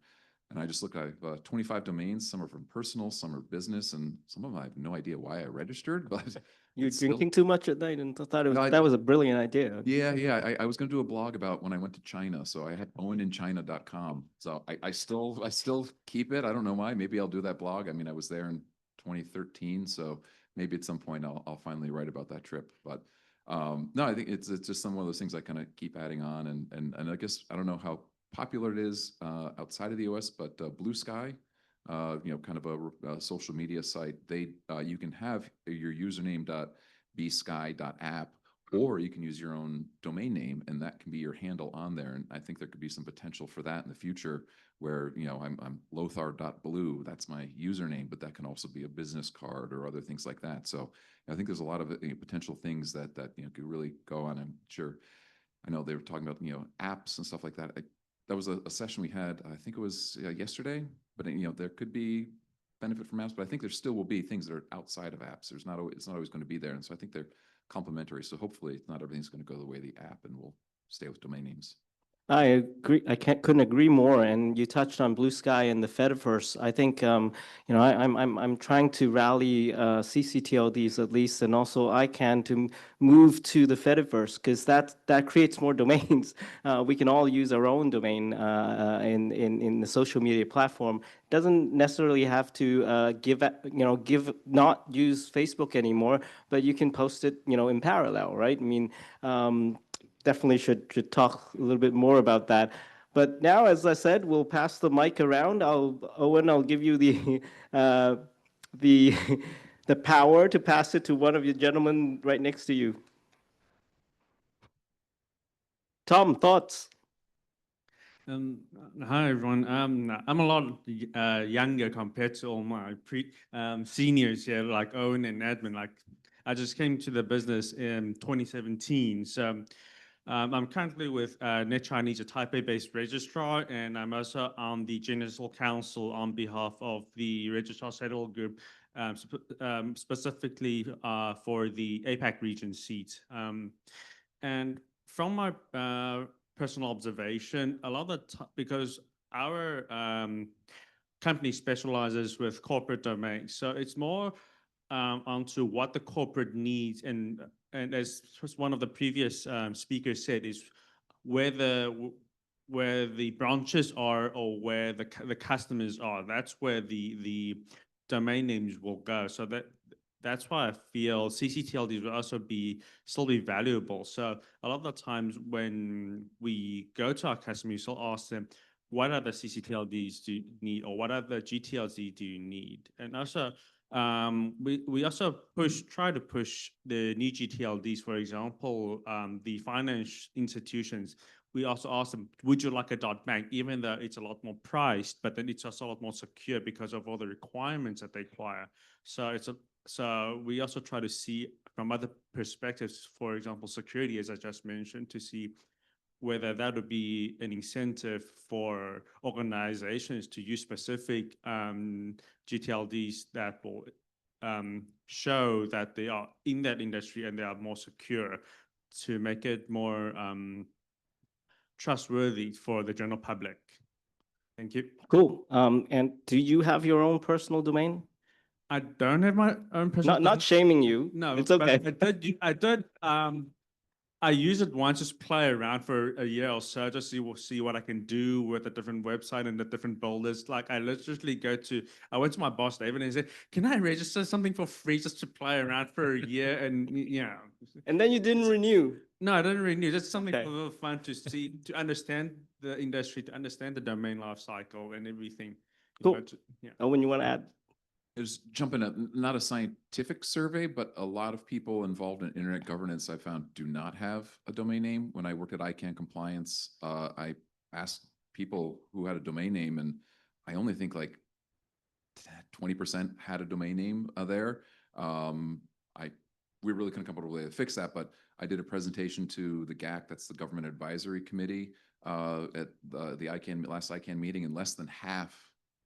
And I just look, I have 25 domains. Some are from personal, some are business, and some of them I have no idea why I registered, but You're drinking too much at night and thought that was a brilliant idea. Yeah. I was going to do a blog about when I went to China. So I had oweninchina.com. So I still keep it. I don't know why. Maybe I'll do that blog. I mean, I was there in 2013. So maybe at some point I'll finally write about that trip. But no, I think it's just some of those things I kind of keep adding on. And I guess, I don't know how popular it is outside of the US, but Blue Sky, kind of a social media site, you can have your username .bsky.app, or you can use your own domain name, and that can be your handle on there. And I think there could be some potential for that in the future, where I'm Lothar.blue, that's my username, but that can also be a business card or other things like that. So I think there's a lot of potential things that could really go on. I'm sure. I know they were talking about apps and stuff like that. That was a session we had, I think it was yesterday, but there could be benefit from apps, but I think there still will be things that are outside of apps. It's not always going to be there. And so I think they're complementary. So hopefully not everything's going to go the way of the app, and we'll stay with domain names. I agree. Couldn't agree more. And you touched on Blue Sky and the Fediverse. I think I'm trying to rally ccTLDs at least, and also ICANN to move to the Fediverse, because that creates more domains. We can all use our own domain in the social media platform. Doesn't necessarily have to not use Facebook anymore, but you can post it in parallel, right? I mean. Definitely should talk a little bit more about that. But now, as I said, we'll pass the mic around. Owen, I'll give you the the power to pass it to one of your gentlemen right next to you. Tom, thoughts? Hi everyone. I'm a lot younger compared to all my seniors here, like Owen and Edmund. Like, I just came to the business in 2017. So I'm currently with Net Chinese, a Taipei-based registrar, and I'm also on the General Counsel on behalf of the Registrar Settle Group specifically for the APAC region seat. And from my personal observation, a lot of because our company specializes with corporate domains, so it's more onto what the corporate needs, and as one of the previous speakers said, is where the branches are or where the customers are. That's where the domain names will go. So that's why I feel CCTLDs will also still be valuable. So a lot of the times when we go to our customers, we'll ask them, what other CCTLDs do you need, or what other gTLDs do you need? And also, we also try to push the new gTLDs. For example, the finance institutions, we also ask them, would you like a .bank, even though it's a lot more priced, but then it's also a lot more secure because of all the requirements that they require. So we also try to see from other perspectives, for example, security, as I just mentioned, to see whether that would be an incentive for organizations to use specific gTLDs that will show that they are in that industry and they are more secure, to make it more trustworthy for the general public. Thank you. Cool. And do you have your own personal domain? I don't have my own personal. Not shaming you. No, it's okay. I use it once, just play around for a year or so, just see what I can do with the different website and the different builders. Like I literally I went to my boss, David, and he said, can I register something for free just to play around for a year? And yeah. And then you didn't renew. No, I didn't renew. Just something for fun to see, to understand the industry, to understand the domain life cycle and everything. Cool. Owen, you want to add? Is jump in, not a scientific survey, but a lot of people involved in internet governance I found do not have a domain name. When I worked at ICANN compliance, I asked people who had a domain name, and I only think like 20% had a domain name there. We really couldn't come up with a way to fix that, but I did a presentation to the GAC, that's the Government Advisory Committee, at the last ICANN meeting, and less than half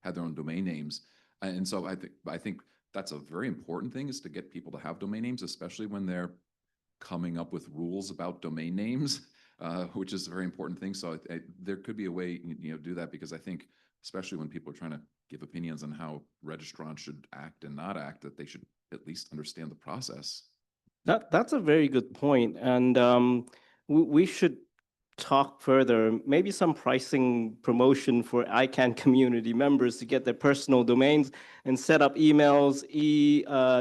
had their own domain names. And so I think that's a very important thing, is to get people to have domain names, especially when they're coming up with rules about domain names, which is a very important thing. So there could be a way, do that, because I think, especially when people are trying to give opinions on how registrants should act and not act, that they should at least understand the process. That's a very good point. And we should talk further, maybe some pricing promotion for ICANN community members to get their personal domains and set up emails,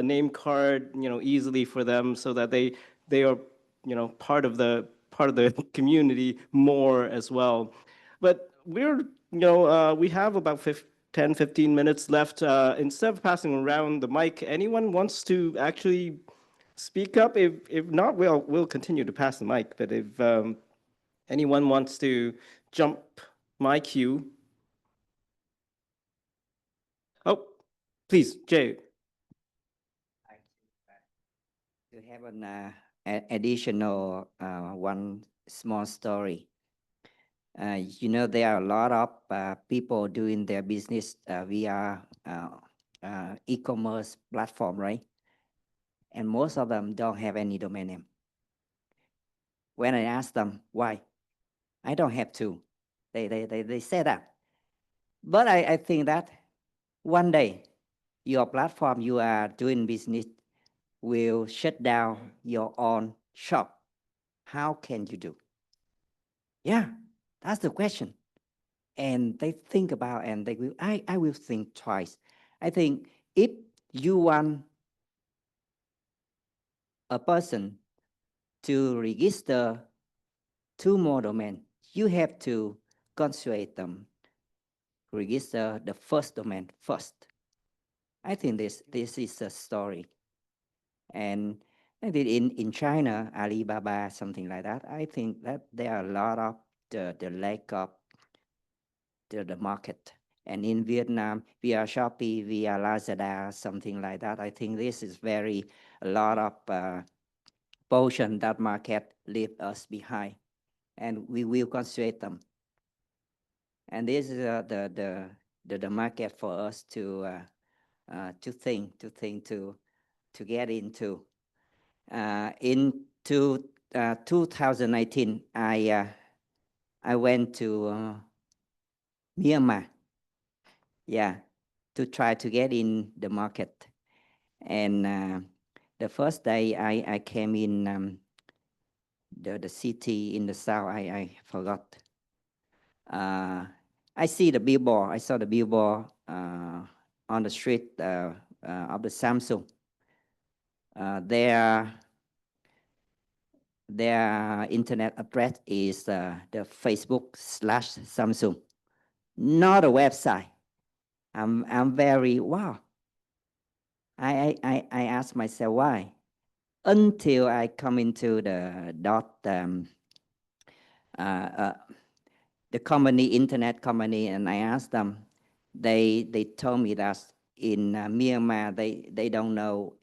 name card, easily for them, so that they are, part of the community more as well. But we're, we have about 10, 15 minutes left. Instead of passing around the mic, anyone wants to actually speak up? If not, we'll continue to pass the mic. But if anyone wants to jump my queue? Oh, please, Jay. To have an additional one small story. There are a lot of people doing their business via e-commerce platform, right? And most of them don't have any domain name. When I ask them why, I don't have to. They say that. But I think that one day your platform you are doing business will shut down your own shop. How can you do? Yeah, that's the question. And they think about, and they will, I will think twice. I think if you want a person to register 2 more domains, you have to concentrate them, register the first domain first. I think this is a story. And I think in China, Alibaba, something like that, I think that there are a lot of the lack of the market. And in Vietnam, via Shopee, via Lazada, something like that, I think this is a lot of portion that market leave us behind. And we will concentrate them. And this is the market for us to to get into. In 2019, I went to Myanmar, yeah, to try to get in the market. And the first day I came in the city in the south, I forgot. I see the billboard. I saw the billboard on the street of the Samsung. Their internet address is the Facebook/Samsung, not a website. I'm very wow. I asked myself why until I come into the the company, internet company, and I asked them. They told me that in Myanmar they don't know.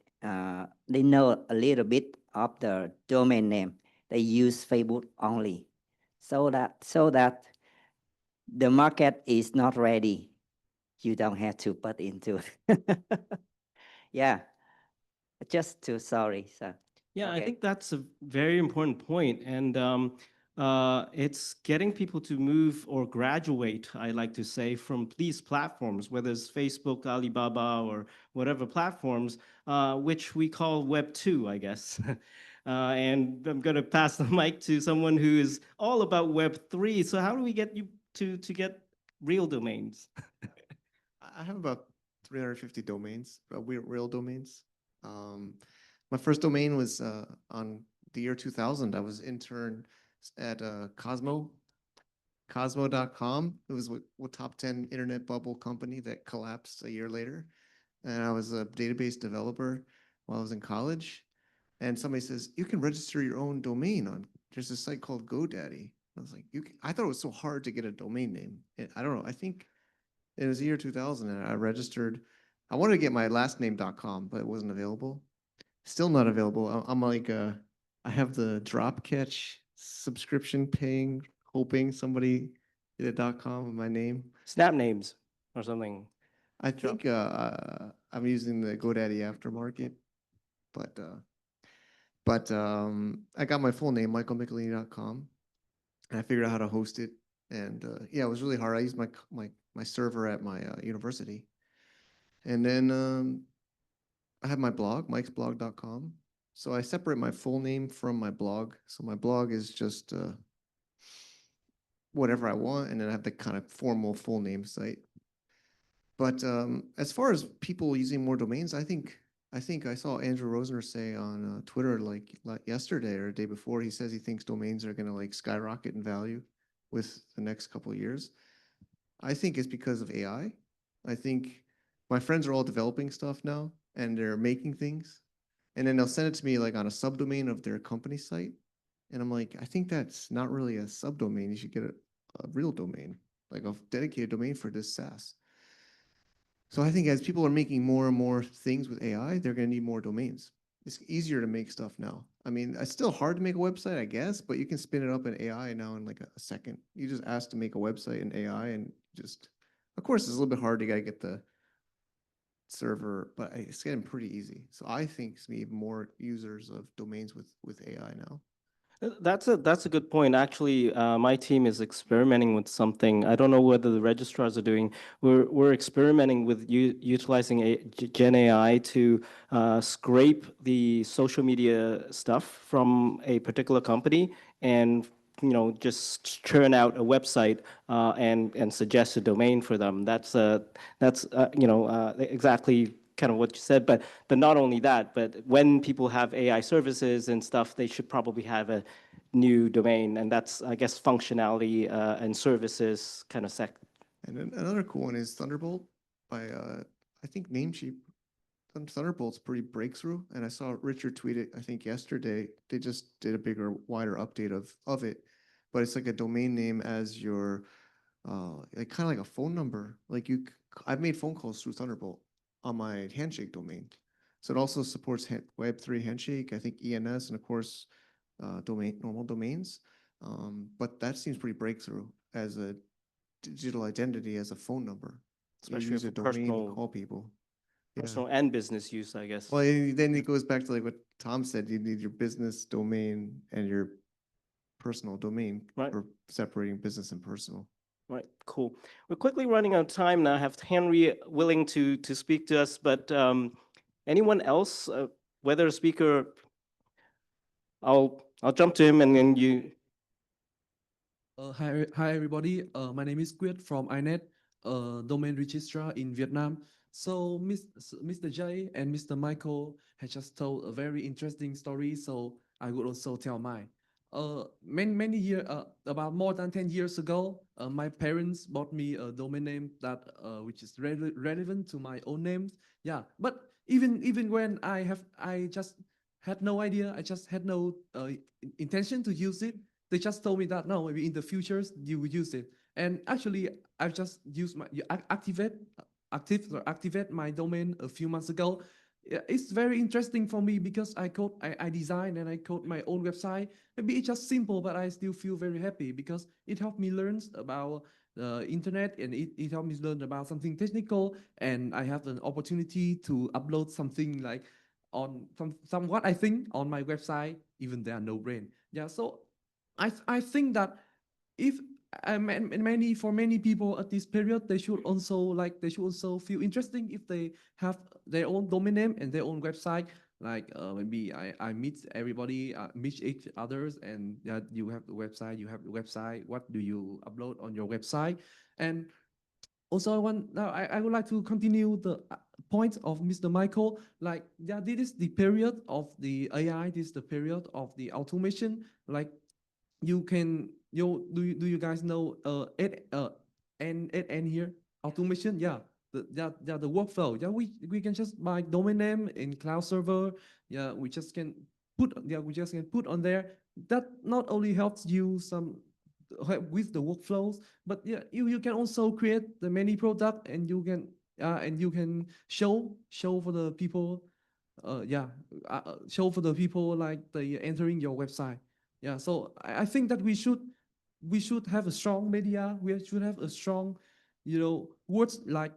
They know a little bit of the domain name. They use Facebook only, so that the market is not ready. You don't have to put into it. Yeah, just too sorry. So Yeah, I okay. think that's a very important point, and it's getting people to move or graduate, I like to say, from these platforms, whether it's Facebook, Alibaba, or whatever platforms, which we call Web 2, I guess. And I'm going to pass the mic to someone who is all about Web 3. So how do we get you to get real domains? I have about 350 domains, real domains. My first domain was on the year 2000. I was intern at Cosmo.com. It was a top 10 internet bubble company that collapsed a year later. And I was a database developer while I was in college. And somebody says, you can register your own domain on, there's a site called GoDaddy. I was like, I thought it was so hard to get a domain name. I don't know. I think it was the year 2000 and I registered. I wanted to get my lastname.com, but it wasn't available. Still not available. I'm like, I have the drop catch subscription paying, hoping somebody did a .com with my name. Snap names or something. I think I'm using the GoDaddy aftermarket, but I got my full name, michaelmichelini.com, and I figured out how to host it. And yeah, it was really hard. I used my server at my university. And then I have my blog, mikesblog.com. So I separate my full name from my blog. So my blog is just whatever I want, and then I have the kind of formal full name site. But as far as people using more domains, I think I saw Andrew Rosner say on Twitter like yesterday or the day before, he says he thinks domains are going to like skyrocket in value with the next couple of years. I think it's because of AI. I think my friends are all developing stuff now and they're making things. And then they'll send it to me like on a subdomain of their company site. And I'm like, I think that's not really a subdomain. You should get a real domain, like a dedicated domain for this SaaS. So I think as people are making more and more things with AI, they're going to need more domains. It's easier to make stuff now. I mean, it's still hard to make a website, I guess, but you can spin it up in AI now in like a second. You just ask to make a website in AI and just, of course, it's a little bit hard. You got to get the server, but it's getting pretty easy. So I think it's going to be more users of domains with AI now. That's a good point. Actually, my team is experimenting with something. I don't know whether the registrars are doing. We're experimenting with utilizing Gen AI to scrape the social media stuff from a particular company and just churn out a website and suggest a domain for them. That's exactly kind of what you said, but not only that, but when people have AI services and stuff, they should probably have a new domain, and that's, I guess, functionality and services kind of sec. And then another cool one is Thunderbolt by I think Namecheap. Thunderbolt's pretty breakthrough, and I saw Richard tweet it, I think yesterday. They just did a bigger, wider update of it, but it's like a domain name as your like kind of like a phone number. Like I've made phone calls through Thunderbolt on my Handshake domain. So it also supports Web3 Handshake, I think ENS, and of course, normal domains. But that seems pretty breakthrough as a digital identity as a phone number. Especially you use for a domain personal to call people. personal and business use, I guess. Well, then it goes back to like what Tom said, you need your business domain and your personal domain Right. for separating business and personal. Right, cool. We're quickly running out of time now. I have Henry willing to speak to us, but anyone else, whether a speaker, I'll jump to him and then you. Hi everybody. My name is Quyết from INET, domain registrar in Vietnam. So Mr. Jay and Mr. Michael had just told a very interesting story. So I would also tell mine. Many years, about more than 10 years ago, my parents bought me a domain name that which is relevant to my own name. Yeah, but even when I just had no idea, I just had no intention to use it. They just told me that no, maybe in the future you will use it. And actually, I've just used my activate my domain a few months ago. It's very interesting for me because I design and I code my own website. Maybe it's just simple, but I still feel very happy because it helped me learn about the internet and it helped me learn about something technical. And I have an opportunity to upload something like on some what I think on my website, even there are no brain. Yeah, so I think that if for many people at this period, they should also feel interesting if they have their own domain name and their own website. Like maybe I meet everybody, meet each others, and that you have the website, you have the website. What do you upload on your website? And also, I would like to continue the point of Mr. Michael. Like, yeah, this is the period of the AI. This is the period of the automation. Like, do you guys know N here automation? Yeah, the workflow. Yeah, we can just buy domain name in cloud server. Yeah, we just can put on there. That not only helps you with the workflows, but yeah, you can also create the many product and you can show for the people. Show for the people like they entering your website. Yeah, so I think that we should have a strong media. We should have a strong, words like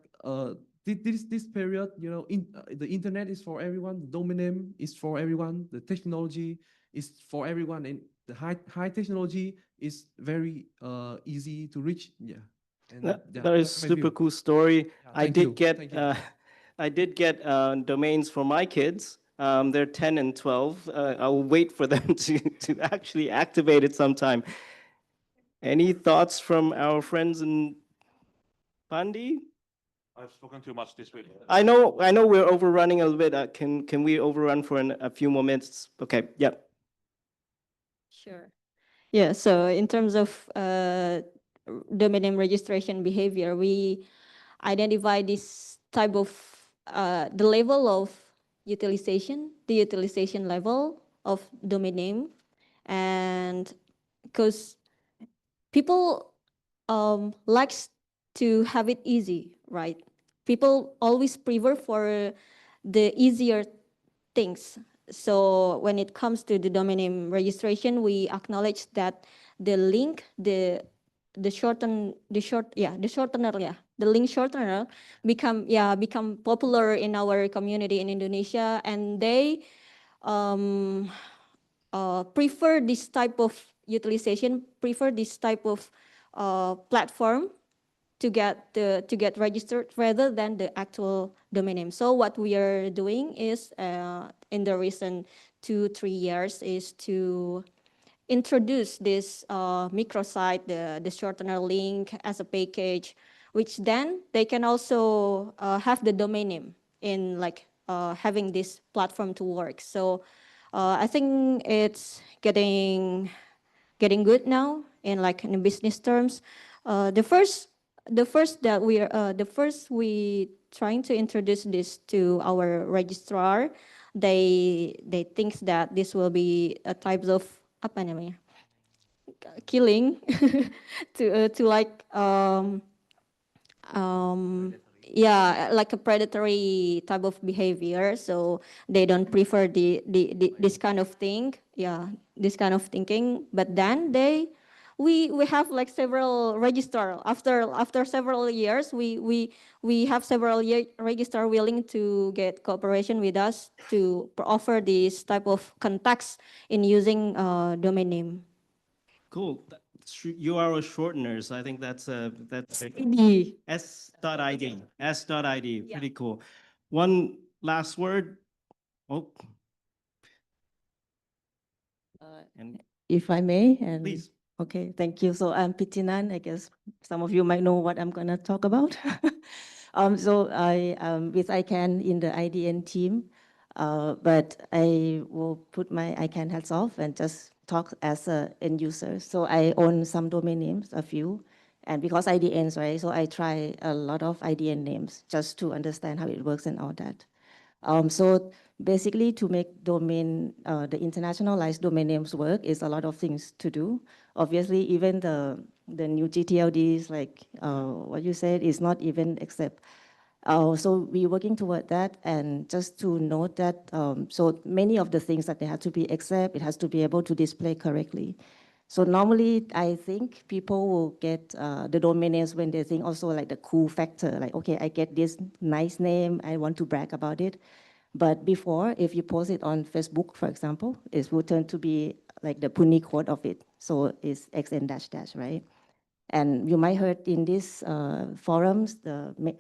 this period. The internet is for everyone. The domain name is for everyone. The technology is for everyone, and the high technology is very easy to reach. Yeah, and That is that's my super view. cool story. Yeah, I thank did you. get Thank you. I did get domains for my kids. They're 10 and 12. I'll wait for them to actually activate it sometime. Any thoughts from our friends in Pandi? I've spoken too much this week. I know we're overrunning a little bit. Can we overrun for a few more minutes? Okay, yep. Sure. Yeah, so in terms of domain name registration behavior, we identify this type of the level of utilization, the utilization level of domain name, and because people likes to have it easy, right? People always prefer for the easier things. So when it comes to the domain name registration, we acknowledge that the link, the link shortener become popular in our community in Indonesia, and they prefer this type of utilization, prefer this type of platform to get registered rather than the actual domain name. So what we are doing is in the recent 2-3 years is to introduce this microsite, the shortener link as a package, which then they can also have the domain name in like having this platform to work. So I think it's getting good now in like in business terms. The first we trying to introduce this to our registrar. They think that this will be a type of apa namanya killing to like yeah, like a predatory type of behavior. So they don't prefer this kind of thing. Yeah, this kind of thinking. But then they we have like several register. After several years, we have several register willing to get cooperation with us to offer this type of context in using domain name. Cool. URL shorteners. I think that's ID. S.id. S.id. Yeah. Pretty cool. One last word. Oh, and If I may, and please. okay, thank you. So I'm Pitinan. I guess some of you might know what I'm gonna talk about. So I with ICANN in the IDN team, but I will put my ICANN hats off and just talk as a end user. So I own some domain names, a few, and because IDNs, right? So I try a lot of IDN names just to understand how it works and all that. So basically, to make domain, the internationalized domain names work is a lot of things to do. Obviously, even the new gTLDs, like what you said, is not even accept. So we're working toward that, and just to note that, so many of the things that they have to be accept, it has to be able to display correctly. So normally, I think people will get the domain names when they think also like the cool factor, like, okay, I get this nice name, I want to brag about it. But before, if you post it on Facebook, for example, it will turn to be like the Puni code of it. So it's XN dash dash, right? And you might heard in these forums,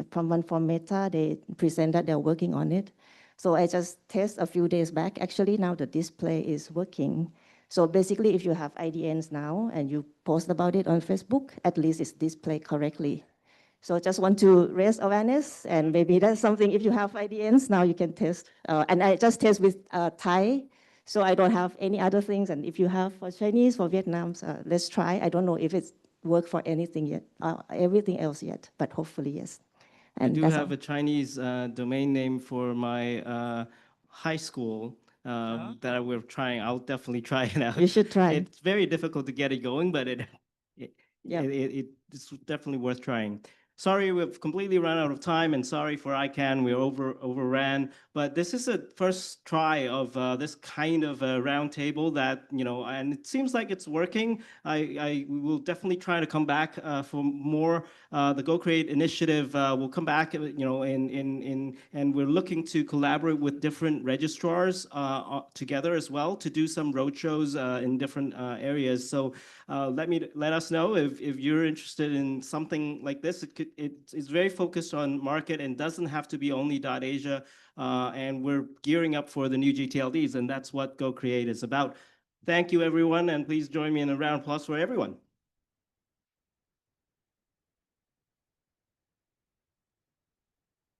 from Meta, they present that they're working on it. So I just test a few days back. Actually, now the display is working. So basically, if you have IDNs now and you post about it on Facebook, at least it's displayed correctly. So I just want to raise awareness, and maybe that's something, if you have IDNs, now you can test. And I just test with Thai, so I don't have any other things. And if you have for Chinese, for Vietnam, let's try. I don't know if it's worked for anything yet, everything else yet, but hopefully yes. And I do that's have all. a Chinese domain name for my high school that we're trying. I'll definitely try it out. You should try. It's very difficult to get it going, but Yeah. it's definitely worth trying. Sorry, we've completely run out of time, and sorry for ICANN, we overran. But this is a first try of this kind of a roundtable that, you know, and it seems like it's working. We will definitely try to come back for more. The GoCreate initiative will come back, you know, and we're looking to collaborate with different registrars together as well to do some roadshows in different areas. So let us know if you're interested in something like this. It's very focused on market and doesn't have to be only .asia. And we're gearing up for the new gTLDs, and that's what GoCreate is about. Thank you, everyone, and please join me in a round of applause for everyone.